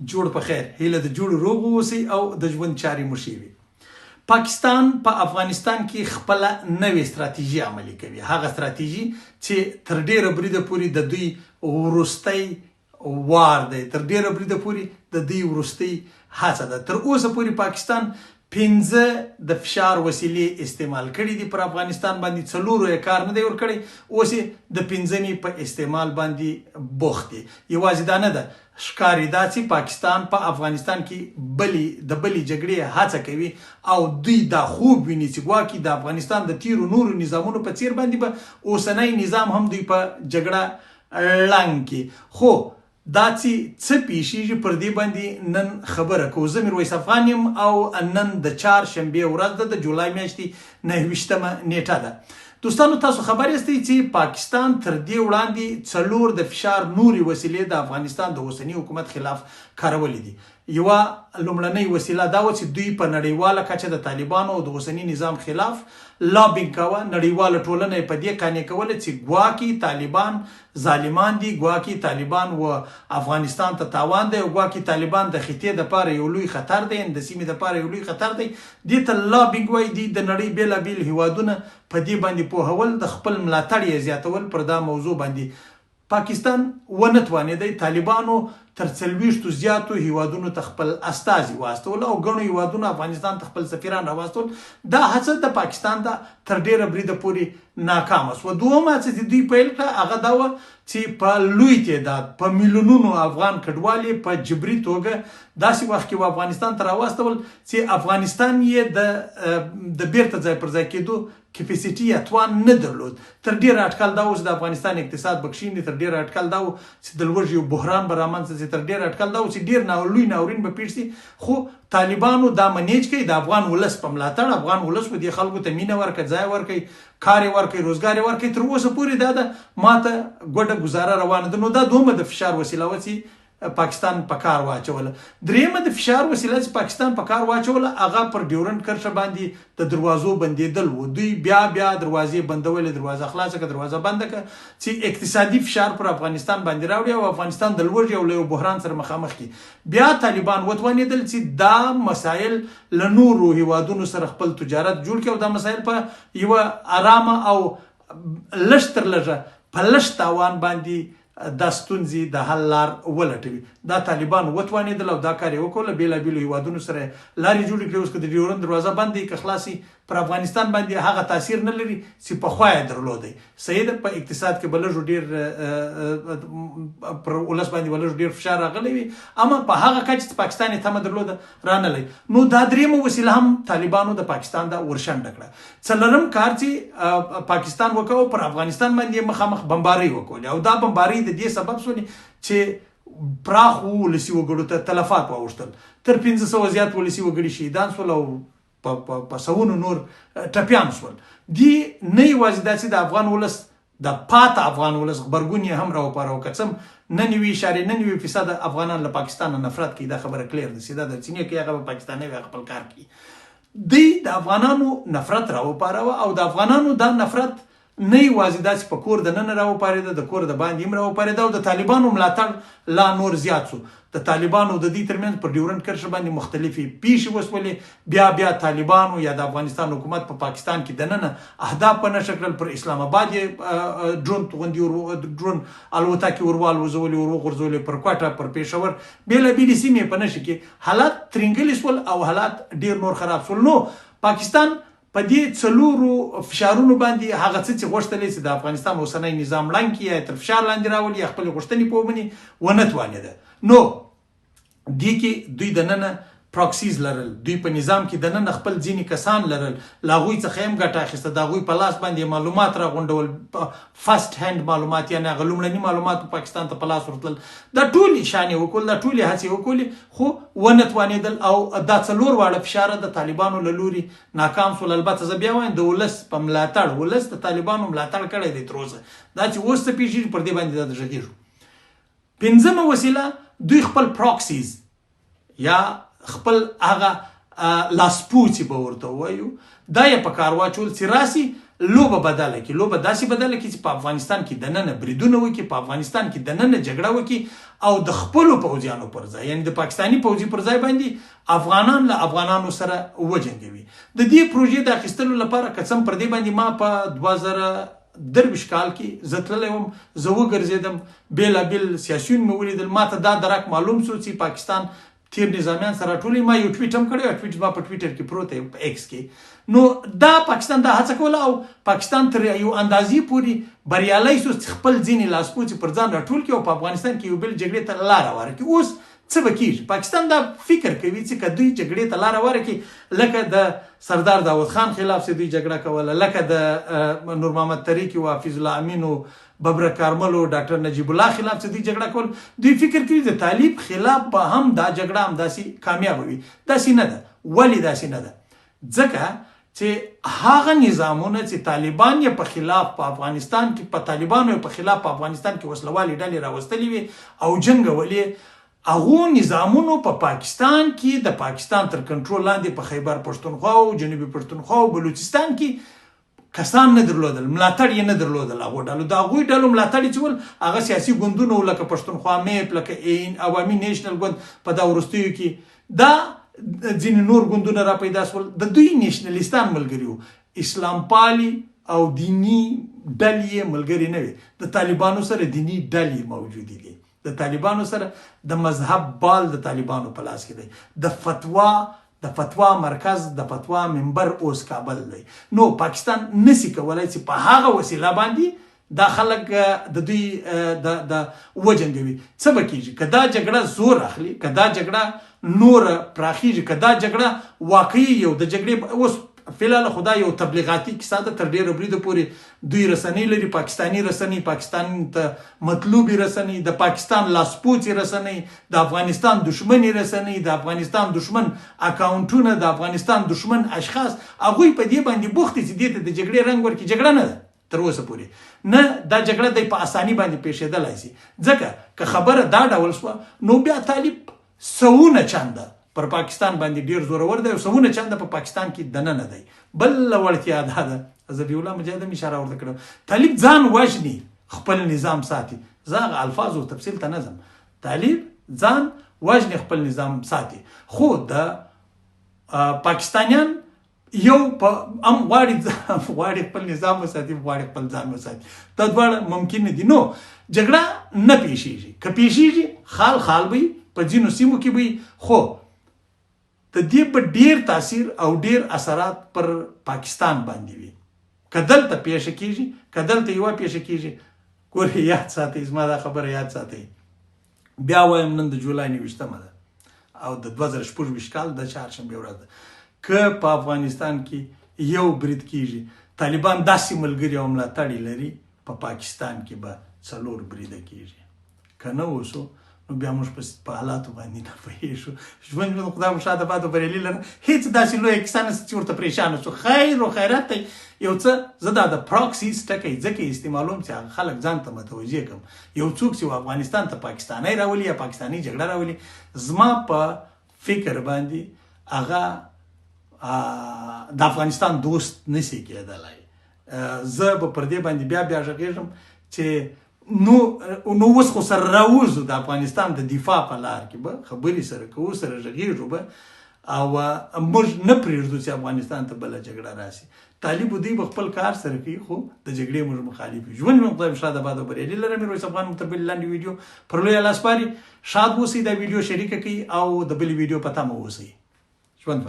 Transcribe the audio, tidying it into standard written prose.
جوړ په خیر، هیله د جوړ روغ اوسئ او د ژوند چارې مو ښې وي. پاکستان په افغانستان کې خپله نوې ستراتیژي عملي کوي. هغه ستراتیژي چې تر ډیره بریده پورې د دوی وروستی وار دی، تر ډیره بریده پورې د دوی وروستی هڅه ده. تر اوسه پورې پاکستان 5 د فشار وسیلې استعمال کړي دي پر افغانستان باندې، 4 یې کار نه دی ورکړی، اوس یې د 5 په استعمال باندې بوخت دي. یوازې دا نه ده، ښکاري دا چې پاکستان په افغانستان کې د بلې جګړې هڅه کوي او دوی دا خوب ویني چې ګواکې د افغانستان د تیرو نورو نظامونو په څیر باندې به اوسنی نظام هم دوی په جګړه ړنګ کړي. خو دا چې څه پیښیږي پر دې باندې نن خبره کوو. زه میرویس افغان یم او نن د چهارشنبې ورځ ده، د جولای میاشتې 29مه نیټه ده. دوستانو، تاسو خبر یاستئ چې پاکستان تر دې وړاندې 4 د فشار نوري وسیلې د افغانستان د اوسني حکومت خلاف کارولې دي. یوه لومړنۍ وسیله دا و چې دوی په نړیواله کچه د طالبانو او د اوسني نظام خلاف لابینګ کوه. نړیواله ټولنه یې په دې قانع کوله چې ګواکې طالبان ظالمان دي، ګواکې طالبان و افغانستان ته تاوان دی، او ګواکې طالبان د خطې دپاره یو لوی خطر دی، د سیمې دپاره یو لوی خطر دی. دې ته لابینګ وایي. دي د نړۍ بېلابېل هیوادونه په دې باندې پوهول، د خپل ملاتړ یې زیاتول پر دا موضوع باندې. پاکستان ونه توانېدی طالبانو تر 40 زیاتو هیوادونو ته خپل استازي واستول او ګڼو هیوادونو افغانستان ته خپل سفیران راواستول. دا هڅه د پاکستان د تر ډیره بریده پورې ناکامه شوه. دویمه هڅه چې دوی پیل کړه هغه دا وه چې په لوی تعداد په میلیونونو افغان کډوال په جبري توګه داسې وخت کې افغانستان ته راواستول چې افغانستان یې د بیرته ځای پر ځای کېدو کپیسیټي یا توان نه درلود. تر ډیره اټکل دا و چې د افغانستان اقتصاد به کښېني، تر ډیره اټکل دا و چې د لوږې یو بحران به رامنځته شي، تر ډیره اټکل دا و چې ډیر لوی ناورین به پیښ شي. خو طالبانو دا منیج کوي د افغان ولس په ملاتړ. افغان ولس به دې خلکو ته مینه ورکړي، ځای ورکړي، کار یې ورکړي، روزګار یې ورکړي. تر اوسه پورې دا ده ماته ګوډه ګزاره روانه ده. نو دا دومره د فشار وسیله وه چې پاکستان په کار واچوله. دریمه د فشار وسیله چې پاکستان په کار واچوله هغه پر ډیورنډ کرښه باندې د دروازو بندېدل و. دوی بیا دروازې بندولې، دروازه خلاصه کړه، دروازه بنده کړه چې اقتصادي فشار پر افغانستان باندې راوړي او افغانستان د لوږې او له یو بحران سره مخامخ کړي. بیا طالبان وتوانېدل چې دا مسایل له نورو هیوادونو سره خپل تجارت جوړ کړي او دا مسایل په یوه ارامه او لږ تر لږه په لږ تاوان باندې دا ستونزې د حل لار ولټوي. دا طالبان وتوانېدل او دا کار یې وکړله. بېلابېلو هیوادونو سره لارې جوړې کړې. اوس که د ډیورنډ دروازه بندې که خلاصې پر افغانستان باندې هغه تاثیر نه لري چې پخوا یې درلودی. صحیح ده، په اقتصاد کې به لږ ډېر پر ولس باندې به لږ ډېر فشار راغلی وي، اما په هغه کچه چې پاکستان یې تمه درلوده رانغلی. نو دا دریمه وسیله هم طالبانو د پاکستان دا ورشنډه کړه. څلورم کار چې پاکستان وکړ پر افغانستان باندې مخامخ بمبارۍ وکړلې او دا بمبارۍ د دې سبب شولې چې پراخو ولسي وګړو ته تلفات واوښتل. تر 500 زیات ولسي وګړي شهیدان شول او په سوونو نور ټپیان شول. دی نه یوازې دا چې د افغان ولس د پاته افغان ولس غبرګون یې هم راوپاره، که څه هم 99.99% افغانان له پاکستان نه نفرت کوي. دا خبره کلیر ده، سیده ده، چې نه کوي هغه به پاکستانی وي، خپل کار کوي. دوی د افغانانو نفرت راوپاره او د افغانانو دا نفرت نه یوازې دا چې په کور د ننه راوپارېده، د کور د باندې هم راوپارېده او د طالبانو ملاتړ لا نور زیات شو. د طالبانو د دې ترمنځ پر ډیورنډ کرښه باندې مختلفې پیښې وشولې. بیا طالبانو یا د افغانستان حکومت په پاکستان کې د ننه اهداف په نښه کړل. پر اسلام آباد یې ډرون الوتکې ورالوزولې، وروغورځولې، پر کوټه، پر پېښور، بېلابېلې سیمې په نښه کې حالات ترینګلي شول او حالات ډېر نور خراب شول. نو پاکستان په دې 4 فشارونو باندې هغه څه چې غوښتلی چې د افغانستان اوسنی نظام ړنګ کړي یا تر فشار لاندې راولي یا خپلې غوښتنې په ومني، ونه توانېده. نو دې کې دوی د ننه پراکسیز لرل، دوی په نظام کې د ننه خپل ځینې کسان لرل، له هغوی څخه هم ګټه اخیسته، د هغوی په لاس باندې معلومات راغونډول، فرست هینډ معلومات، یعنې هغه لومړني معلومات پاکستان ته په لاس ورتلل. دا ټولې شانې وکړل، دا ټولې هڅې وکړلې، خو ونه توانېدل او دا 4 واړه فشاره د طالبانو له لوري ناکام شول. البته زه بیا وایم د ولس په ملاتړ، ولس د طالبانو ملاتړ کړی دی تر اوسه. دا چې اوس څه پیښیږي پر دې باندې دا د غږېږو. 5مه وسیله دوی خپل پراکسیز یا خپل هغه لاسپوڅي به ورته ووایو، دا یې په کار واچول چې راسي لوبه بدله کړي، لوبه داسې بدله کړي چې په افغانستان کې دننه بریدونه وکړي، په افغانستان کې دننه جګړه وکړي او د خپلو پوځیانو پر ځای، یعنی د پاکستاني پوځي پر ځای باندې افغانان له افغانانو سره وجنګوي. د دې پروژې د اخیستلو لپاره قسم پر دې باندې ما په 2023 کال کې زه تللی وم، زه وګرځېدم، بېلابېل سیاسیون مې ولیدل، ما ته دا درک معلوم شو چې پاکستان تیر نظامیان سره ټولې. ما یو ټویټ هم کړی، ټویټ ما په ټویټر کې پروت دی په ایکس کې. نو دا پاکستان دا هڅه کوله او پاکستان تر یو اندازې پورې بریالی شو چې خپل ځینې لاسپوڅي پر ځان راټول کړي او په افغانستان کې یو بل جګړې ته لاره ورکړي. اوس څه به کېږي؟ پاکستان دا فکر کوي چې که دوی جګړې ته لاره ورکړي، لکه د سردار داود خان خلاف چې دوی جګړه کوله، لکه د نور محمد تریکی او حفیظ الله امین او ببر کارمل او ډاکټر نجیب الله خلاف چې دوی جګړه کول، دوی فکر کوي د طالب خلاف به هم دا جګړه همداسې کامیاب وي. داسې نه ده. ولې داسې نه ده؟ ځکه چې هغه نظامونه چې طالبان یې په خلاف په افغانستان کې، په طالبانو یې په خلاف په افغانستان کې وسلوالې ډلې راوستلې وي او جنګولې، هغو نظامونو په پاکستان کې د پاکستان تر کنټرول لاندې په خیبر پښتونخوا او جنوبي پښتونخوا او بلوچستان کې کسان نه درلودل، ملاتړ یې نه درلودل. هغو ډلو د هغوی ډلو ملاتړ چې ول هغه سیاسي ګوندونه لکه پښتونخوا میپ، لکه عوامي نیشنل ګوند په دا وروستیو کې دا ځینې نور ګوندونه را پیدا شول. د دوی نیشنلیستان ملګري وو، اسلام پالي او دینی ډلې ملګري نه وي. د طالبانو سره دینی ډلې موجودې دي، د طالبانو سره د مذهب بال د طالبانو په لاس کې دی، د فتوا مرکز، د فتوا منبر اوس کابل دی. نو پاکستان نسی کولای چې په هغه وسیله باندې دا خلک د دوی د وجنګوي. څه به کېږي که دا جګړه زور اخلي، که دا جګړه نور پراخیږي، که دا جګړه واقعي یو د جګړې اوس فعلا خدا یو تبلیغاتي کیسه ده، تر ډیره بریده پورې دوی رسنۍ لري، پاکستاني رسنۍ، پاکستان ته مطلوبي رسنۍ، د پاکستان لاسپوڅي رسنۍ، د افغانستان دشمني رسنۍ، د افغانستان دشمن اکاونټونه، د افغانستان دشمن اشخاص، هغوی په دې باندې بوخت دي چې دې ته د جګړې رنګ ورکړي. جګړه نه ده تر اوسه پورې، نه دا جګړه دی په اساني باندې پیښېدلی شي. ځکه که خبره دا ډول شوه نو بیا طالب سوونه چنده پر پاکستان باندې ډیر زورور دی او سوونه چنده په پاکستان کې دننه دی. بل وړتیا دا ده، ذبیح الله مجاهد هم اشاره ورته کړه، طالب ځان وژني خپل نظام ساتي. زه هغه الفاظ او تفصیل ته نه ځم، طالب ځان وژني خپل نظام ساتي، خو د پاکستانیان یو هم غواړي خپل نظام وساتي، غواړي خپل ځان وساتي. دا دواړه ممکن نه دي. نو جګړه نه پیښیږي، که پیښیږي خال خال وي، په ځینو سیمو کې وي، خو د دې په ډیر تاثیر او ډیر اثرات پر پاکستان باندې وي. که دلته پیښه کېږي، که دلته یوه پیښه کېږي، ګورې یاد ساتئ، زما دا خبره یاد ساتئ. بیا وایم نن د جولای 29 ده او د 2024 کال د چهارشنبې ورځ ده. که په افغانستان کې یو برید کېږي، طالبان داسې ملګري او ملاتړي لري، په پاکستان کې به 4 بریده کېږي. که نه وسو نو بیا موږ په حالاتو باندې نه پوهېږو. ژوند مې خدای مو شاته پاته بریالي لرم، هېڅ داسې لویه کیسه نشته چې ورته پریشانه شو. خیر و خیرات دی. یو څه زه دا د پراکسیز ټکی ځکه استعمالوم چې هغه خلک ځان ته متوجه کړم. یو څوک چې افغانستان ته پاکستانی راولي یا پاکستاني جګړه راولي، زما په فکر باندې هغه د افغانستان دوست نشي کېدلی. زه به پر دې باندې بیا غږېږم چې نو اوس خو سره راوځو د افغانستان د دفاع په لار کې به خبرې سره کوو، سره غږېږو به، او موږ نه پرېږدو چې افغانستان ته بله جګړه راشي. طالب دوی به خپل کار سره کوي، خو د جګړې موږ مخالف یو. ژوند مې خدای شاده باد او بریالي لرم. میرویس افغان تر بلې لاندې ویډیو پر لوی الله سپاري. شاد اوسئ، دا ویډیو شریکه کړئ او د بلې ویډیو په تمه اوسئ. ژوند